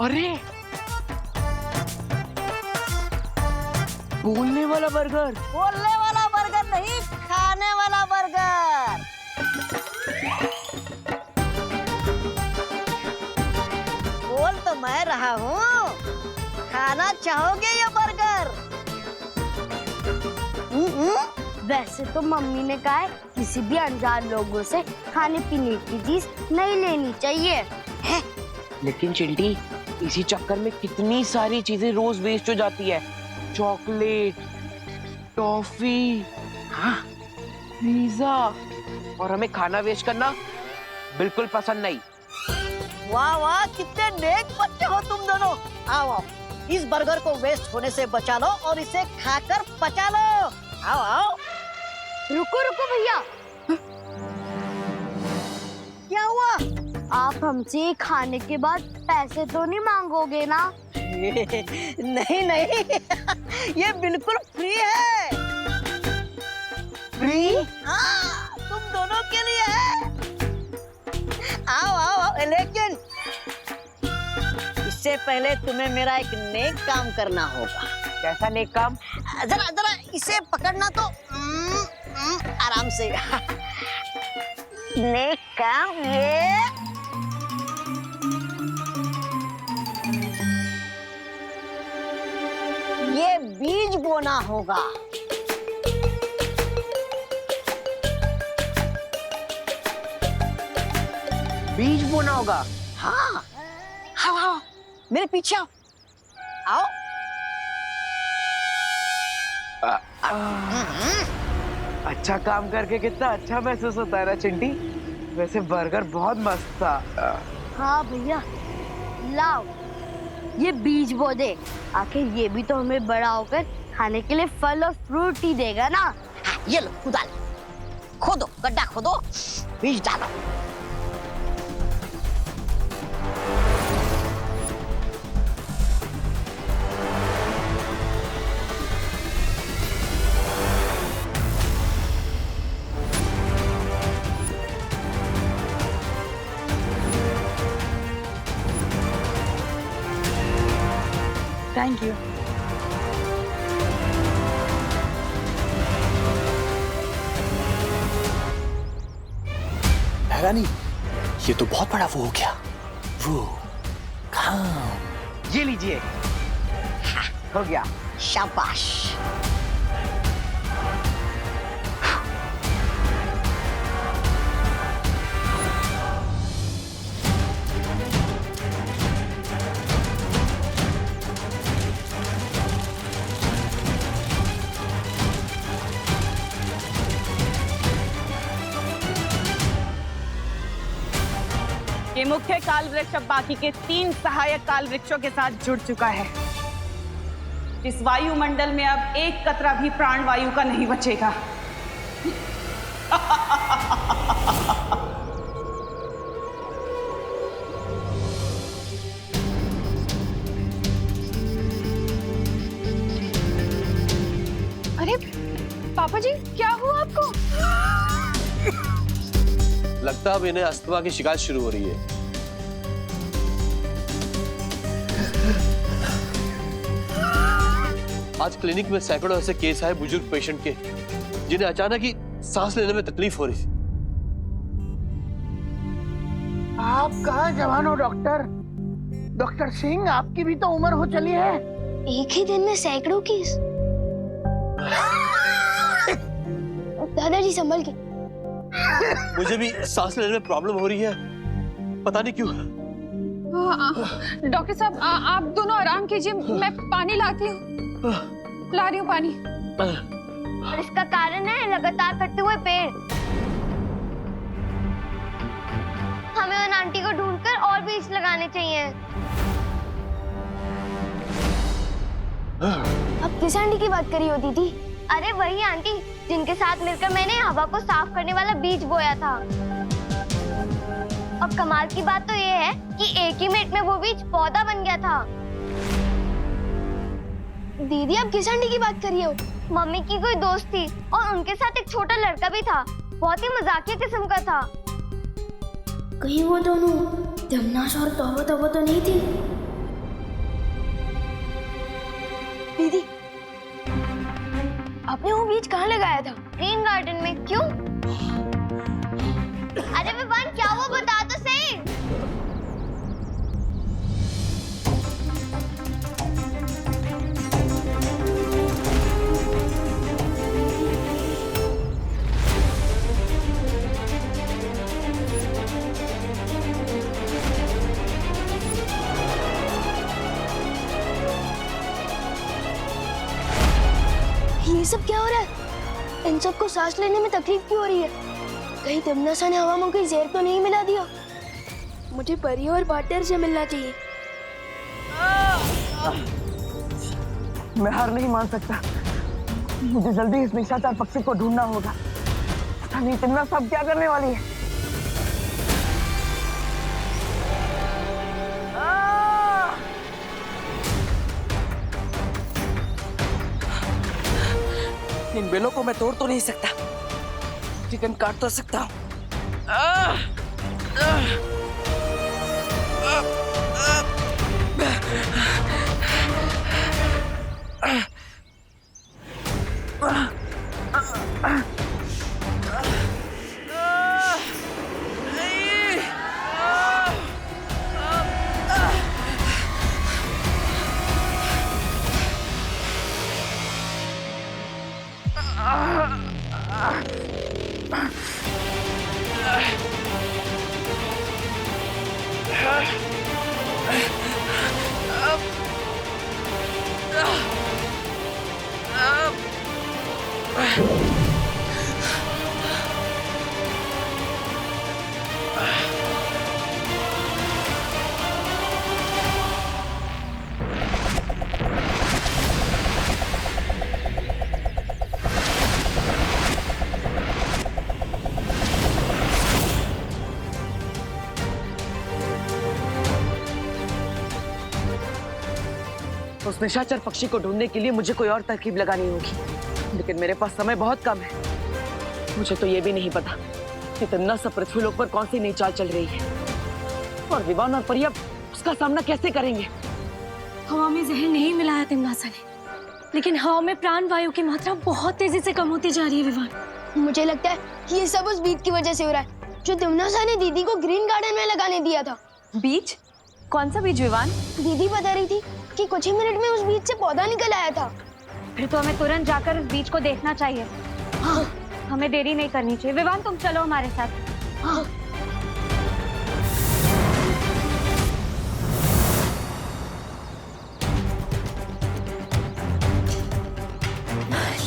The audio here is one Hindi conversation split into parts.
अरे बोलने वाला बर्गर। बोलने वाला बर्गर नहीं, खाने वाला बर्गर। बोल तो मैं रहा हूँ, खाना चाहोगे ये बर्गर? वैसे तो मम्मी ने कहा है किसी भी अनजान लोगों से खाने पीने की चीज नहीं लेनी चाहिए है? लेकिन चिंटी, इसी चक्कर में कितनी सारी चीजें रोज वेस्ट हो जाती है। चॉकलेट, टॉफी, हाँ, पिज्जा, और हमें खाना वेस्ट करना बिल्कुल पसंद नहीं। वाह वाह, कितने नेक बच्चे हो तुम दोनों। आओ आओ, इस बर्गर को वेस्ट होने से बचा लो और इसे खाकर पचा लो। आओ आओ। रुको रुको भैया, क्या हुआ? आप हमसे खाने के बाद पैसे तो नहीं मांगोगे ना? नहीं नहीं, ये बिल्कुल फ्री है। फ्री? हाँ, तुम दोनों के लिए है। आओ आओ आओ, लेकिन इससे पहले तुम्हें मेरा एक नेक काम करना होगा। कैसा नेक काम? जरा जरा इसे पकड़ना तो आराम से। नेक काम ये बीज बोना होगा। बीज बोना होगा? हाँ, आओ आओ, मेरे पीछे आओ। आओ। अच्छा काम करके कितना अच्छा महसूस होता है ना चिंटी। वैसे बर्गर बहुत मस्त था। हाँ भैया, लाओ ये बीज बो दे। आखिर ये भी तो हमें बड़ा होकर खाने के लिए फल और फ्रूट ही देगा ना। हाँ, ये लो, कुदाल खोदो, गड्ढा खोदो, बीज डालो। Thank you. रानी, ये तो बहुत बड़ा वो हो गया। वो काम। ये लीजिए। हो गया। शाबाश। ये मुख्य काल वृक्ष अब बाकी के 3 सहायक काल वृक्षों के साथ जुड़ चुका है। इस वायुमंडल में अब एक कतरा भी प्राण वायु का नहीं बचेगा। अरे पापा जी, क्या हुआ आपको? लगता है अब इन्हें अस्थमा की शिकायत शुरू हो रही है। आज क्लिनिक में सैकड़ों ऐसे केस आए बुजुर्ग पेशेंट के, जिन्हें अचानक ही सांस लेने में तकलीफ हो रही थी। आप कहाँ जवान हो डॉक्टर? डॉक्टर सिंह, आपकी भी तो उम्र हो चली है। एक ही दिन में सैकड़ों केस। दादाजी संभल के। मुझे भी सांस लेने में प्रॉब्लम हो रही है, पता नहीं क्यों। डॉक्टर साहब, आप दोनों आराम कीजिए, मैं पानी लाती हूँ। ला रही हूँ पानी। और इसका कारण है लगातार कटते हुए पेड़। हमें उन आंटी को ढूंढकर और बीज लगाने चाहिए। अब किस आंटी की बात करी होती थी? अरे वही आंटी जिनके साथ मिलकर मैंने हवा को साफ करने वाला बीज बोया था। अब कमाल की बात तो ये है कि एक ही मिनट में वो बीज पौधा बन गया था। दीदी, आप किस आंटी की बात कर रही हो? मम्मी की कोई दोस्त थी और उनके साथ एक छोटा लड़का भी था। बहुत ही मजाकिया किस्म का था। कहीं वो दोनों जमनाश और तौबा तौबा तो नहीं थी? दीदी, आपने वो बीज कहाँ लगाया था? ग्रीन गार्डन में। क्यों? अरे विवान, क्या हुआ बता तो सही। ये सब क्या हो रहा है? इन सबको सांस लेने में तकलीफ क्यों हो रही है? कहीं तमन्ना ने हवा में कोई जहर तो नहीं मिला दिया? मुझे परी और पार्टनर से मिलना चाहिए। मैं हार नहीं मान सकता। मुझे जल्दी इस निशाचर पक्षी को ढूंढना होगा। पता नहीं तमन्ना सब क्या करने वाली है। इन बेलों को मैं तोड़ तो नहीं सकता, लेकिन काट तो सकता हूँ। उस निशाचर पक्षी को ढूंढने के लिए मुझे कोई और तरकीब लगानी होगी, लेकिन मेरे पास समय बहुत कम है। मुझे तो ये भी नहीं पता कि तमन्ना सब पृथ्वी लोक पर कौन सी नई चाल चल रही है, और विवान और परिया उसका सामना कैसे करेंगे। हवा में जहर नहीं मिलाया तमन्ना ने, लेकिन हवा में प्राण वायु की मात्रा बहुत तेजी से कम होती जा रही है विवान। मुझे लगता है कि ये सब उस बीज की वजह से हो रहा है जो तमन्ना ने दीदी को ग्रीन गार्डन में लगाने दिया था। बीज? कौन सा बीज विवान? दीदी बता रही थी कि कुछ ही मिनट में उस बीज से पौधा निकल आया था। फिर तो हमें तुरंत जाकर उस बीज को देखना चाहिए। हाँ। हमें देरी नहीं करनी चाहिए। विवान, तुम चलो हमारे साथ। हाँ।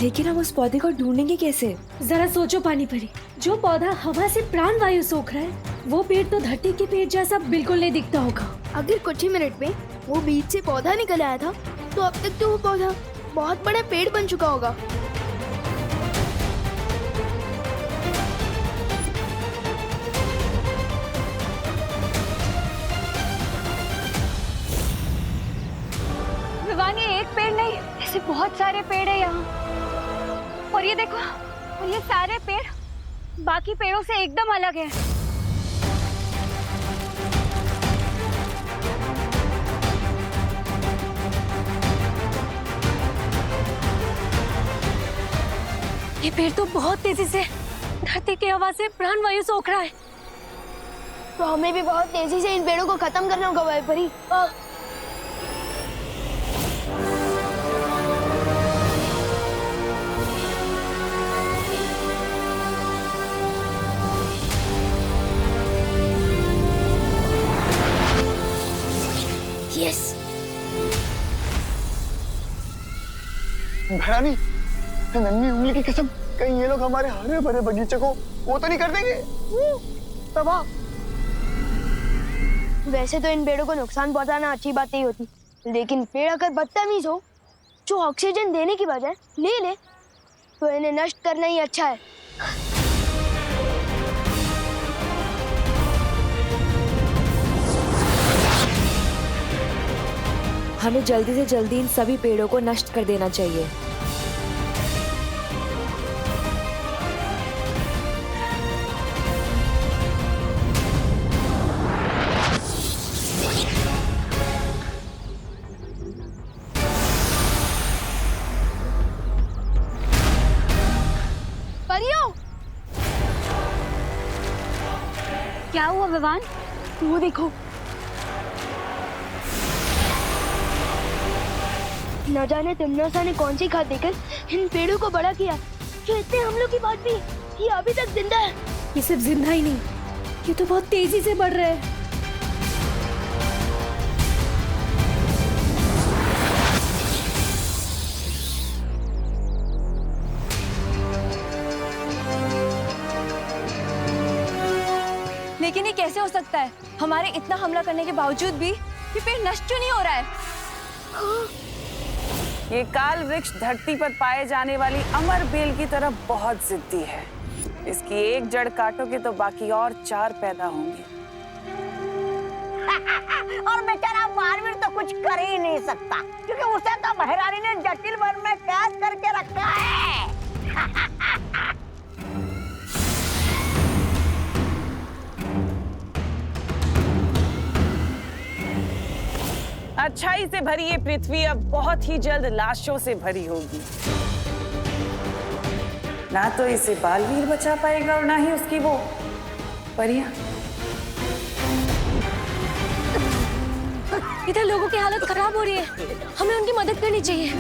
लेकिन हम उस पौधे को ढूंढेंगे कैसे? जरा सोचो पानी परी, जो पौधा हवा से प्राण वायु सोख रहा है, वो पेड़ तो धरती के पेड़ जैसा बिल्कुल नहीं दिखता होगा। अगर कुछ ही मिनट में वो बीज से पौधा निकल आया था, तो अब तक तो वो पौधा बहुत बड़ा पेड़ बन चुका होगा। विवान, ये एक पेड़ नहीं, ऐसे बहुत सारे पेड़ है यहाँ। और ये देखो, और ये सारे पेड़ बाकी पेड़ों से एकदम अलग है। ये पेड़ तो बहुत तेजी से धरती की हवा से प्राण वायु सोख रहा है। तो हमें भी बहुत तेजी से इन पेड़ों को खत्म करना होगा वैपरी। यस। भरानी, नन्ही उंगली की कसम, कहीं ये लोग हमारे हरे भरे बगीचे को वो तो नहीं कर देंगे तबाह। वैसे तो इन पेड़ों को नुकसान पहुंचाना अच्छी बात नहीं होती, लेकिन पेड़ अगर बदतमीज हो, जो ऑक्सीजन देने की बजाय ले ले, तो इन्हें नष्ट करना ही अच्छा है। हमें जल्दी से जल्दी इन सभी पेड़ों को नष्ट कर देना चाहिए। क्या हुआ विवान? वो देखो, न जाने तिमनासा ने कौन सी खाद देकर इन पेड़ों को बड़ा किया जो इतने हमलों के बाद भी ये अभी तक जिंदा है। ये सिर्फ जिंदा ही नहीं, ये तो बहुत तेजी से बढ़ रहा है। लेकिन ये कैसे हो सकता है? हमारे इतना हमला करने के बावजूद भी ये पेड़ नष्ट क्यों नहीं हो रहा है? ये काल वृक्ष धरती पर पाए जाने वाली अमर बेल की तरह बहुत जिद्दी है। इसकी एक जड़ काटोगे तो बाकी और 4 पैदा होंगे। और बेचारा महावीर तो कुछ कर ही नहीं सकता क्योंकि उसे तो महारानी ने जटिल वन में कैद करके रखा है। अच्छाई से भरी ये पृथ्वी अब बहुत ही जल्द लाशों से भरी होगी। ना तो इसे बालवीर बचा पाएगा और ना ही उसकी वो परियां। इधर लोगों की हालत खराब हो रही है, हमें उनकी मदद करनी चाहिए।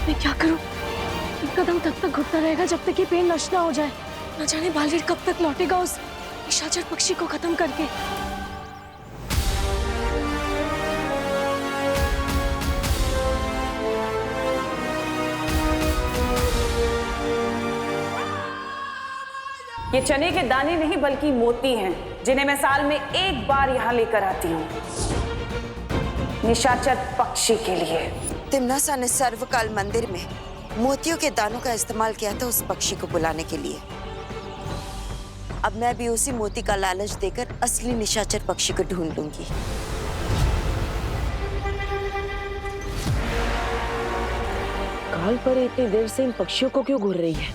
मैं क्या करूं? एक कदम तब तक घुटता रहेगा जब तक ये पेड़ नष्ट ना हो जाए। न जाने बालवीर कब तक लौटेगा उस निशाचर पक्षी को खत्म करके। ये चने के दाने नहीं बल्कि मोती हैं, जिन्हें मैं साल में एक बार यहाँ लेकर आती हूँ निशाचर पक्षी के लिए। तिमनासा ने सर्वकाल मंदिर में मोतियों के दानों का इस्तेमाल किया था उस पक्षी को बुलाने के लिए। अब मैं भी उसी मोती का लालच देकर असली निशाचर पक्षी को ढूंढ लूंगी। कालपरी इतनी देर से इन पक्षियों को क्यों घूर रही है?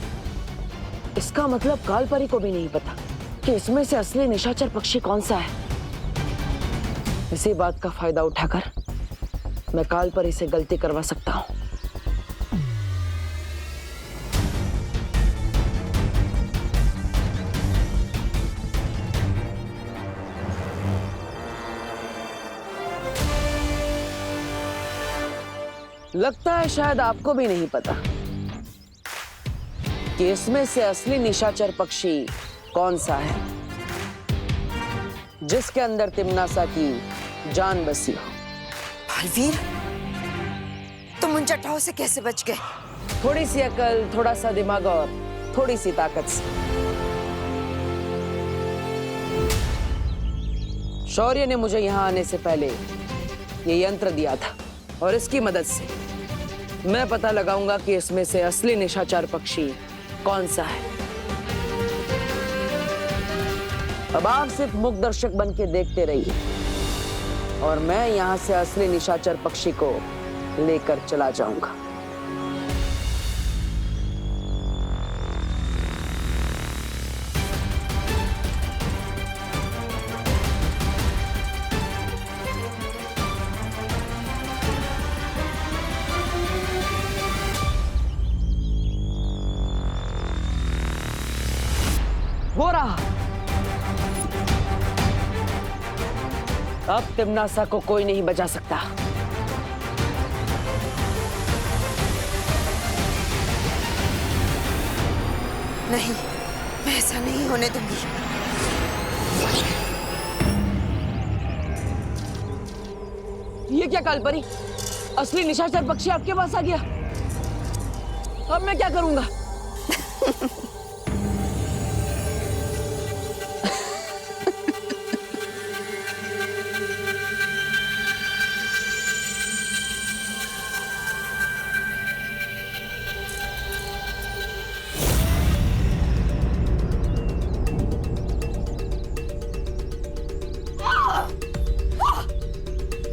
इसका मतलब कालपरी को भी नहीं पता कि इसमें से असली निशाचर पक्षी कौन सा है। इसी बात का फायदा उठाकर मैं कालपरी से गलती करवा सकता हूँ। लगता है शायद आपको भी नहीं पता कि इसमें से असली निशाचर पक्षी कौन सा है, जिसके अंदर तिमनासा की जान बसी हो। बालवीर, तुम उन जटाओं से कैसे बच गए? थोड़ी सी अकल, थोड़ा सा दिमाग और थोड़ी सी ताकत से। शौर्य ने मुझे यहाँ आने से पहले ये यंत्र दिया था और इसकी मदद से मैं पता लगाऊंगा कि इसमें से असली निशाचर पक्षी कौन सा है। अब आप सिर्फ मुख दर्शक बन के देखते रहिए और मैं यहाँ से असली निशाचर पक्षी को लेकर चला जाऊंगा। हो रहा। अब तिमनासा को कोई नहीं बचा सकता। नहीं, मैं ऐसा नहीं होने दूंगी। ये क्या कालपरी? असली निशाचर पक्षी आपके पास आ गया। अब मैं क्या करूंगा?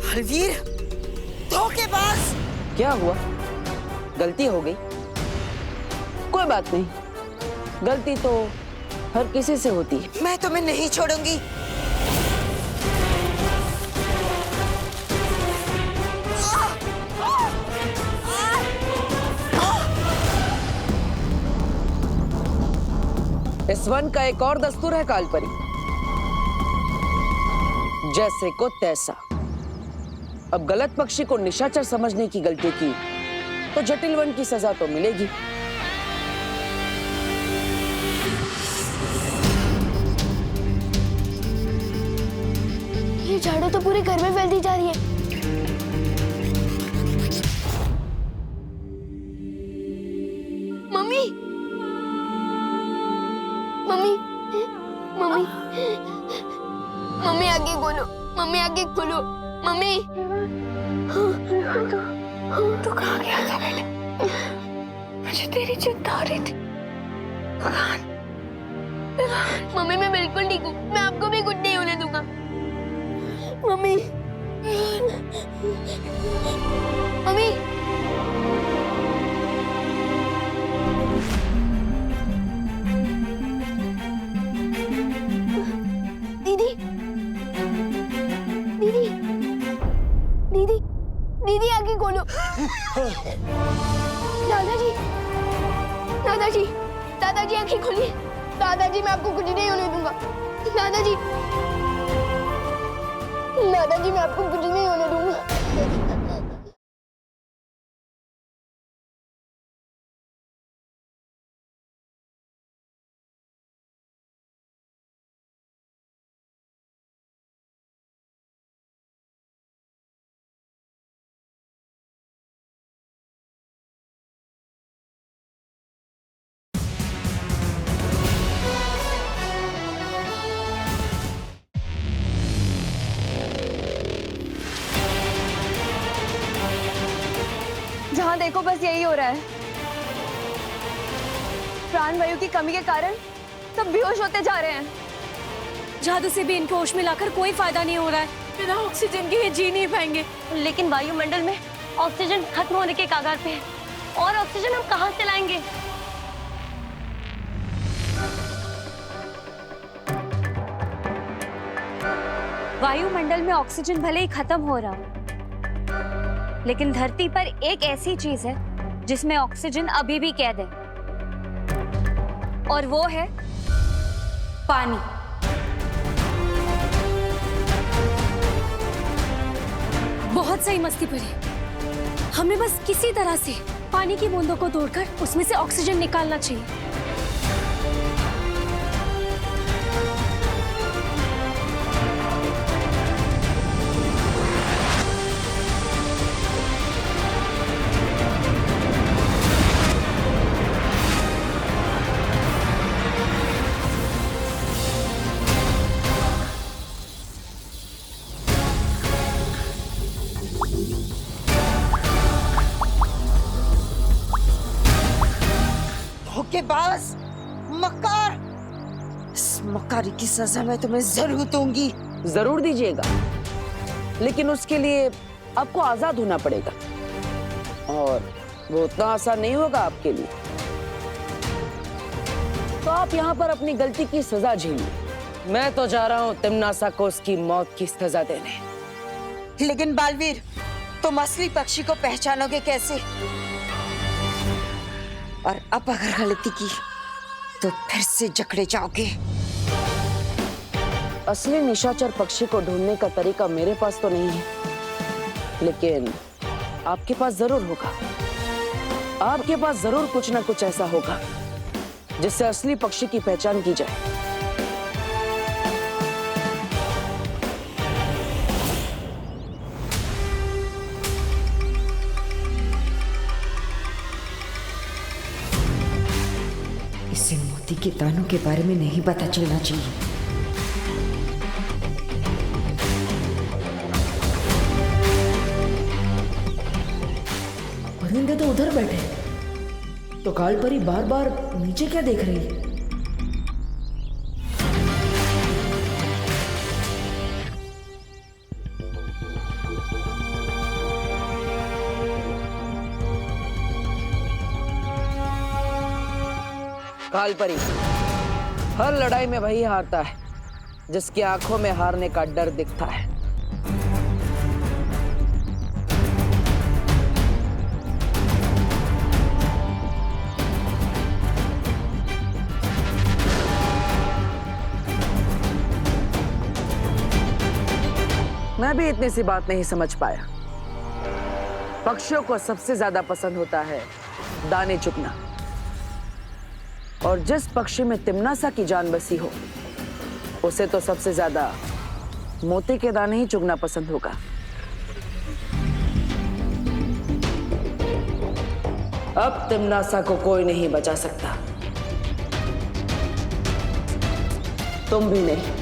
बालवीर, धोखेबाज! क्या हुआ? गलती हो गई? कोई बात नहीं, गलती तो हर किसी से होती है। मैं तुम्हें नहीं छोड़ूंगी। इस वन का एक और दस्तूर है कालपरी, जैसे को तैसा। अब गलत पक्षी को निशाचर समझने की गलती की तो जटिल वन की सजा तो मिलेगी। ये झाड़ू तो पूरे घर में फैलती जा रही है। मम्मी, मम्मी, मम्मी, मम्मी आगे खोलो, मम्मी आगे खोलो, मम्मी। तू कहाँ गया था बेटा? मुझे तेरी चिंता हो रही थी। मम्मी मैं बिल्कुल ठीक हूँ, मैं आपको भी कुछ नहीं होने दूंगा। मम्मी, मम्मी, दीदी, दीदी, दीदी, दीदी आगे खोलो। दादाजी, दादाजी, दादाजी आंखें खोलिए। दादाजी मैं आपको कुछ नहीं होने दूंगा। दादाजी, दादाजी मैं आपको कुछ नहीं होने दूंगा। जहाँ देखो बस यही हो रहा है। प्राणवायु की कमी के कारण सब बेहोश होते जा रहे हैं। जादू से भी इनको होश में लाकर कोई फायदा नहीं हो रहा है। बिना ऑक्सीजन के ये जी नहीं पाएंगे। लेकिन वायुमंडल में ऑक्सीजन खत्म होने के कगार पे है, और ऑक्सीजन हम कहाँ से लाएंगे? वायुमंडल में ऑक्सीजन भले ही खत्म हो रहा हो, लेकिन धरती पर एक ऐसी चीज है जिसमें ऑक्सीजन अभी भी कैद है, और वो है पानी। बहुत सही मस्ती पड़ी। हमें बस किसी तरह से पानी की बूंदों को तोड़कर उसमें से ऑक्सीजन निकालना चाहिए। धोखेबाज, मक्कार, इस मक्कारी की सजा मैं तुम्हें जरूर दूंगी। जरूर दीजिएगा, लेकिन उसके लिए आपको आजाद होना पड़ेगा, और वो उतना आसान नहीं होगा आपके लिए। तो आप यहाँ पर अपनी गलती की सजा झेलिए। मैं तो जा रहा हूँ तिम्नासा को उसकी मौत की सजा देने। लेकिन बालवीर, तुम असली पक्षी को पहचानोगे कैसे? और अब अगर गलती की तो फिर से जकड़े जाओगे। असली निशाचर पक्षी को ढूंढने का तरीका मेरे पास तो नहीं है, लेकिन आपके पास जरूर होगा। आपके पास जरूर कुछ ना कुछ ऐसा होगा जिससे असली पक्षी की पहचान की जाए। इसे मोती के दानों के बारे में नहीं पता चलना चाहिए। परिंदे तो उधर बैठे, तो कालपरी बार बार नीचे क्या देख रही है? कालपरी, हर लड़ाई में वही हारता है जिसकी आंखों में हारने का डर दिखता है। मैं भी इतनी सी बात नहीं समझ पाया। पक्षियों को सबसे ज्यादा पसंद होता है दाने चुगना, और जिस पक्षी में तिम्नासा की जान बसी हो उसे तो सबसे ज्यादा मोती के दाने ही चुगना पसंद होगा। अब तिम्नासा को कोई नहीं बचा सकता, तुम भी नहीं।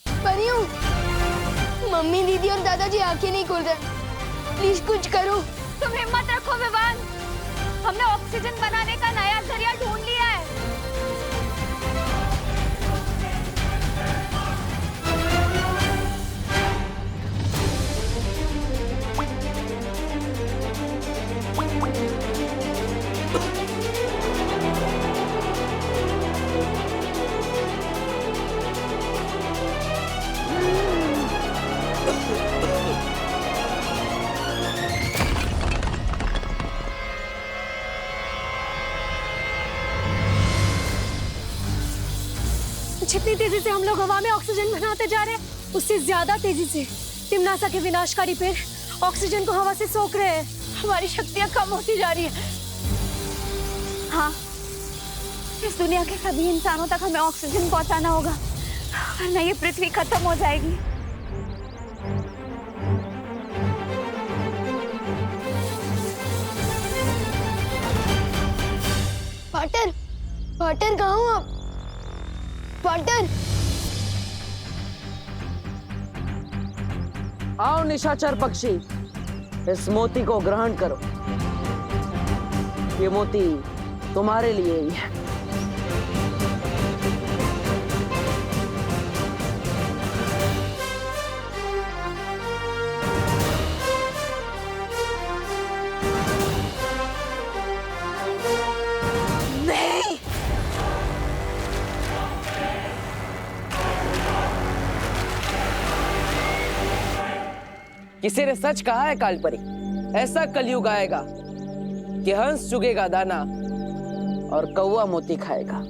परियों, मम्मी, दीदी और दादाजी आंखें नहीं खोल रहे। प्लीज कुछ करो। तुम हिम्मत रखो विवान, हमने ऑक्सीजन बनाने का नया जरिया ढूंढ लिया है। जितनी तेजी से हम लोग हवा में ऑक्सीजन बनाते जा रहे हैं, उससे ज्यादा तेजी से तिम्नासा के विनाशकारी पेड़ ऑक्सीजन को हवा से सोख रहे हैं। हमारी शक्तियां कम होती जा रही है। हाँ, इस दुनिया के सभी इंसानों तक हमें ऑक्सीजन पहुंचाना होगा, वरना ये पृथ्वी खत्म हो जाएगी। पार्टनर, पार्टनर कहाँ हो आप? पार्टनर, आओ निशाचर पक्षी, इस मोती को ग्रहण करो। ये मोती तुम्हारे लिए ही है। किसी ने सच कहा है कालपरी, ऐसा कलयुग आएगा कि हंस चुगेगा दाना और कौवा मोती खाएगा।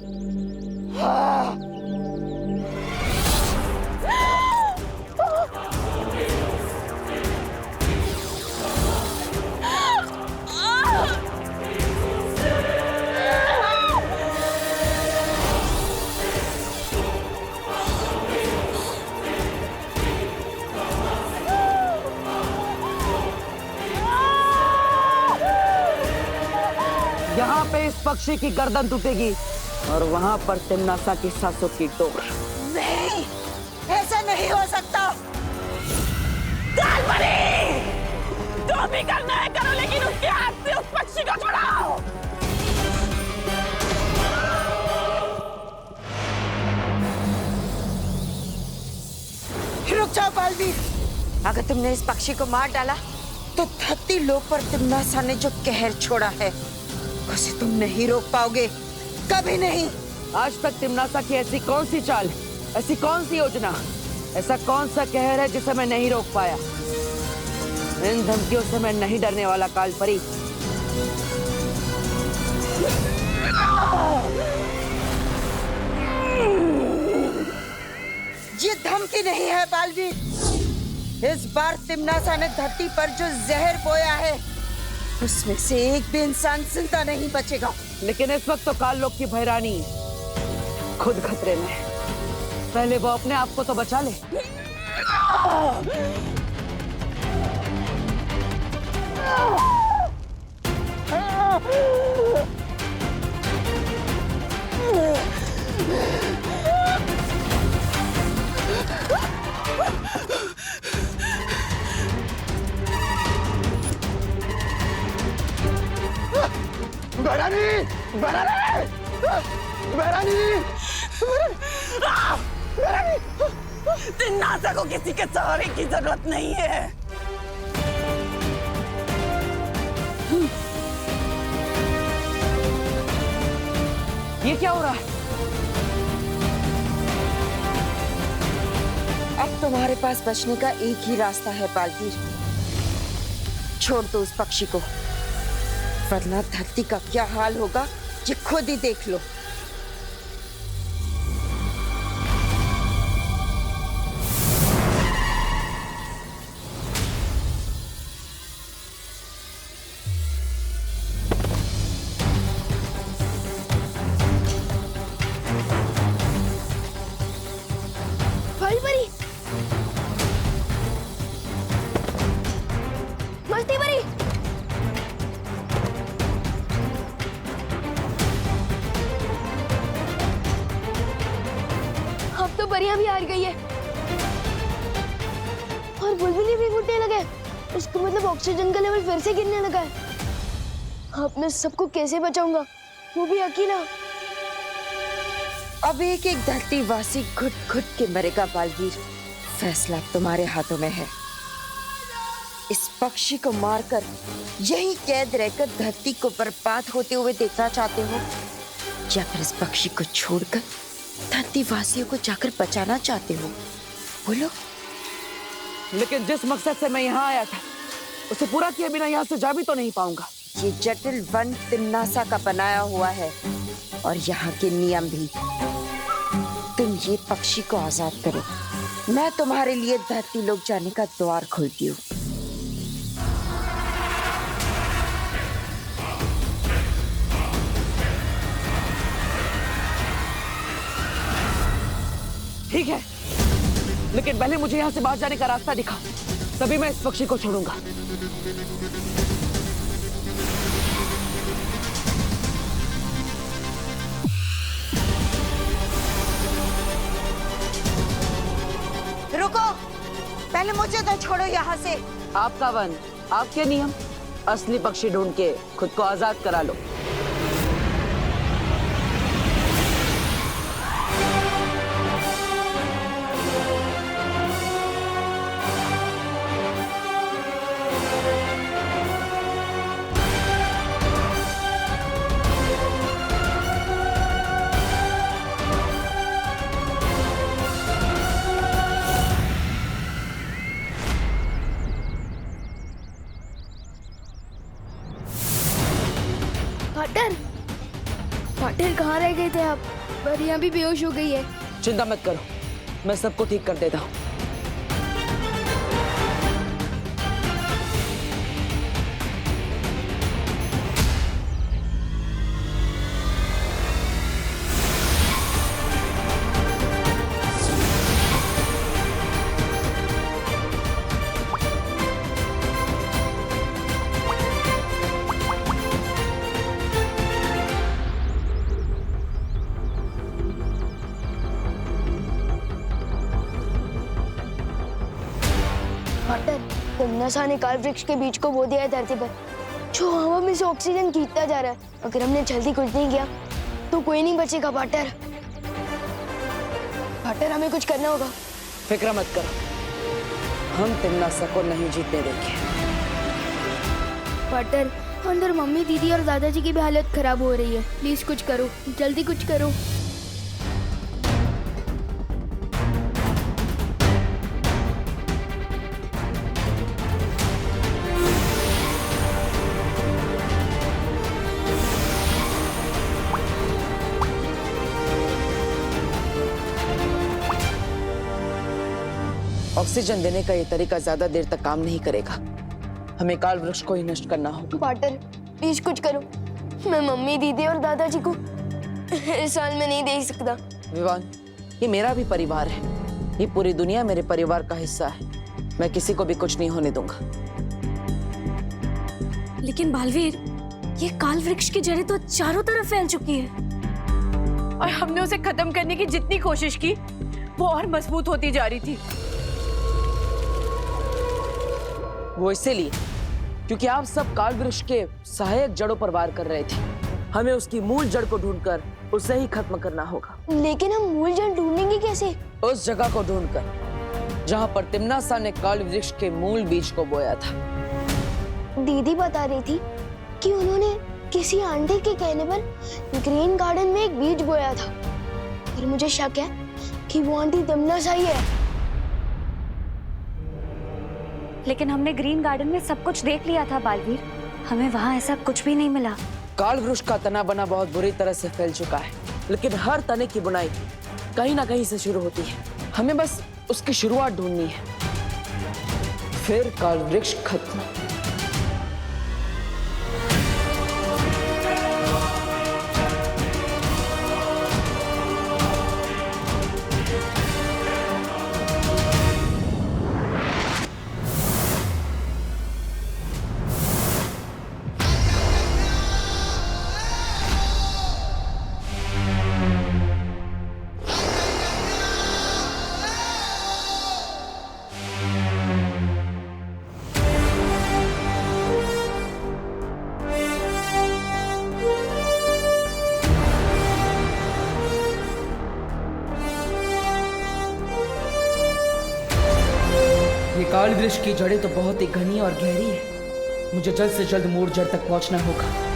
यहाँ पे इस पक्षी की गर्दन टूटेगी और वहाँ पर तिम्नासा की सांसों की डोर। नहीं, ऐसा नहीं हो सकता। जो भी करना है करो, लेकिन उसके हाथ से उस पक्षी को छुड़ाओ। रुक जाओ बालवीर, अगर तुमने इस पक्षी को मार डाला तो धरती लोक पर तिम्नासा ने जो कहर छोड़ा है उसे तुम नहीं रोक पाओगे, कभी नहीं। आज तक तिम्नासा की ऐसी कौन सी चाल, ऐसी कौन सी योजना, ऐसा कौन सा कहर है जिसे मैं नहीं रोक पाया? इन धमकियों से मैं नहीं डरने वाला कालपरी। ये धमकी नहीं है बालवीर, इस बार तिम्नासा ने धरती पर जो जहर बोया है उसमें से एक भी इंसान जिंदा नहीं बचेगा। लेकिन इस वक्त तो काल लोक की भैरानी खुद खतरे में है। पहले वो अपने आप को तो बचा ले। तिन्नासा को किसी के सहारे की जरूरत नहीं है। ये क्या हो रहा है? अब तुम्हारे पास बचने का एक ही रास्ता है बालवीर। छोड़ दो उस पक्षी को, वरना धरती का क्या हाल होगा ये खुद ही देख लो। फल परी, मस्ती परी, अब तो परियां भी हार गई है और बुलबुली भी फूटने लगे। इसका मतलब ऑक्सीजन का लेवल फिर से गिरने लगा है। अब मैं सबको कैसे बचाऊंगा, वो भी अकेला। अब एक एक धरतीवासी घुट घुट के मरेगा बालवीर। फैसला तुम्हारे हाथों में है। इस पक्षी को मारकर यही कैद रहकर धरती को बर्बाद होते हुए देखना चाहते हो, या फिर इस पक्षी को छोड़कर धरतीवासियों को जाकर बचाना चाहते हो? बोलो। लेकिन जिस मकसद से मैं यहाँ आया था उसे पूरा किए बिना यहाँ से जा भी तो नहीं पाऊंगा। ये जटिल वन तिम्नासा का बनाया हुआ है और यहाँ के नियम भी। तुम ये पक्षी को आजाद करो, मैं तुम्हारे लिए धरती लोक जाने का द्वार खोलती हूँ। ठीक है, लेकिन पहले मुझे यहाँ से बाहर जाने का रास्ता दिखाओ, तभी मैं इस पक्षी को छोड़ूंगा। रुको, पहले मुझे तो छोड़ो यहाँ से। आपका वन, आपके नियम, असली पक्षी ढूंढ के खुद को आजाद करा लो। पाटर, पाटर कहाँ रह गए थे आप? परियां भी बेहोश हो गई है। चिंता मत करो, मैं सबको ठीक कर देता हूँ। पाटर, तिम्नासा ने काल वृक्ष के बीज को बो दिया है धरती पर, जो हवा में से ऑक्सीजन खींचता जा रहा है। अगर हमने जल्दी कुछ नहीं किया तो कोई नहीं बचेगा पाटर। पाटर, हमें कुछ करना होगा। फिक्र मत करो, हम तिम्नासा को नहीं जीतने देंगे। पाटर, अंदर मम्मी, दीदी और दादाजी की भी हालत खराब हो रही है। प्लीज कुछ करो, जल्दी कुछ करो। ऑक्सीजन देने का ये तरीका ज्यादा देर तक काम नहीं करेगा। हमें काल वृक्ष को ही नष्ट करना होगा। पाटर, प्लीज कुछ करो। मैं मम्मी, दीदी और दादाजी को इस हाल में नहीं देख सकता। विवान, ये मेरा भी परिवार है। ये पूरी दुनिया मेरे परिवार का हिस्सा है। मैं किसी को भी कुछ नहीं होने दूंगा। लेकिन बालवीर, ये काल वृक्ष की जड़ें तो चारों तरफ फैल चुकी है और हमने उसे खत्म करने की जितनी कोशिश की वो और मजबूत होती जा रही थी। वो इसीलिए क्योंकि आप सब काल वृक्ष के सहायक जड़ों पर वार कर रहे थे। हमें उसकी मूल जड़ को ढूंढकर उसे ही खत्म करना होगा। लेकिन हम मूल जड़ ढूंढेंगे कैसे? उस जगह को ढूंढकर जहां पर तिम्नासा ने काल वृक्ष के मूल बीज को बोया था। दीदी बता रही थी कि उन्होंने किसी आंटी के कहने पर ग्रीन गार्डन में एक बीज बोया था, और मुझे शक है कि वो आंटी तिम्नासा ही है। लेकिन हमने ग्रीन गार्डन में सब कुछ देख लिया था बालवीर, हमें वहाँ ऐसा कुछ भी नहीं मिला। काल वृक्ष का तना बना बहुत बुरी तरह से फैल चुका है, लेकिन हर तने की बुनाई कहीं ना कहीं से शुरू होती है। हमें बस उसकी शुरुआत ढूंढनी है, फिर काल वृक्ष खत्म। ये काल वृक्ष की जड़ें तो बहुत ही घनी और गहरी है। मुझे जल्द से जल्द मूल जड़ तक पहुंचना होगा।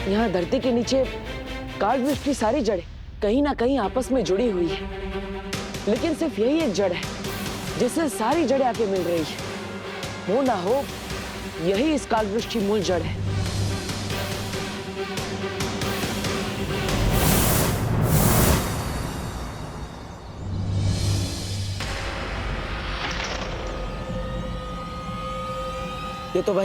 यहाँ धरती के नीचे काल वृक्ष की सारी जड़ें कहीं ना कहीं आपस में जुड़ी हुई है, लेकिन सिर्फ यही एक जड़ है जिससे सारी जड़ें आके मिल रही है। हो ना हो यही इस काल वृक्ष की मूल जड़ है। ये तो वही